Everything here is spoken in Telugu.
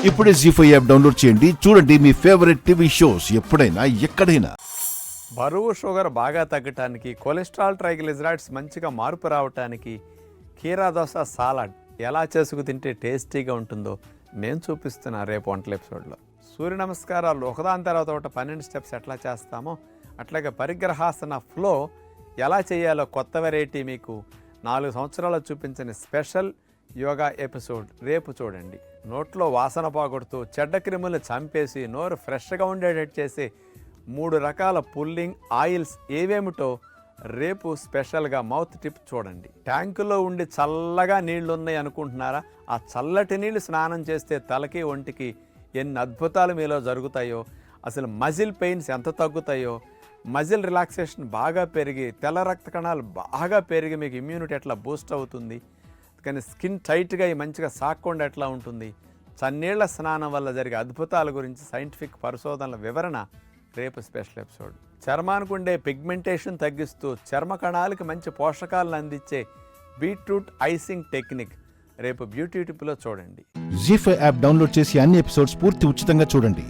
ఇప్పుడే జీ5 యాప్ డౌన్లోడ్ చేయండి. చూడండి మీ ఫేవరెట్ టీవీ షోస్ ఎప్పుడైనా ఎక్కడైనా. బరువు, షుగర్ బాగా తగ్గటానికి, కొలెస్ట్రాల్, ట్రైగ్లిజరైడ్స్ మంచిగా మార్పు రావటానికి కీరా దోస సాలాడ్ ఎలా చేసుకు తింటే టేస్టీగా ఉంటుందో నేను చూపిస్తున్నా రేపు వంటల ఎపిసోడ్లో. సూర్య నమస్కారాలు ఒకదాని తర్వాత ఒకటి 12 స్టెప్స్ ఎట్లా చేస్తామో అట్లాగే పరిగ్రహాసన ఫ్లో ఎలా చేయాలో కొత్త వెరైటీ మీకు 4 సంవత్సరాలు చూపించిన స్పెషల్ యోగా ఎపిసోడ్ రేపు చూడండి. నోట్లో వాసన పోగొడుతూ చెడ్డ క్రిములను చంపేసి నోరు ఫ్రెష్గా ఉండేటట్టు చేసి 3 రకాల పుల్లింగ్ ఆయిల్స్ ఏవేమిటో రేపు స్పెషల్గా మౌత్ టిప్ చూడండి. ట్యాంకులో ఉండి చల్లగా నీళ్లు ఉన్నాయి అనుకుంటున్నారా? ఆ చల్లటి నీళ్లు స్నానం చేస్తే తలకి ఒంటికి ఎన్ని అద్భుతాలు మీలో జరుగుతాయో, అసలు మజిల్ పెయిన్స్ ఎంత తగ్గుతాయో, మజిల్ రిలాక్సేషన్ బాగా పెరిగి తెల్ల రక్త కణాలు బాగా పెరిగి మీకు ఇమ్యూనిటీ ఎట్లా బూస్ట్ అవుతుంది, కానీ స్కిన్ టైట్గా మంచిగా సాక్కుండా ఎట్లా ఉంటుంది, చన్నీళ్ల స్నానం వల్ల జరిగే అద్భుతాల గురించి సైంటిఫిక్ పరిశోధనల వివరణ రేపు స్పెషల్ ఎపిసోడ్. చర్మానికి ఉండే పిగ్మెంటేషన్ తగ్గిస్తూ చర్మ కణాలకి మంచి పోషకాలను అందించే బీట్రూట్ ఐసింగ్ టెక్నిక్ రేపు బ్యూటీ టిప్లో చూడండి. జీ5 యాప్ డౌన్లోడ్ చేసి అన్ని ఎపిసోడ్స్ పూర్తి ఉచితంగా చూడండి.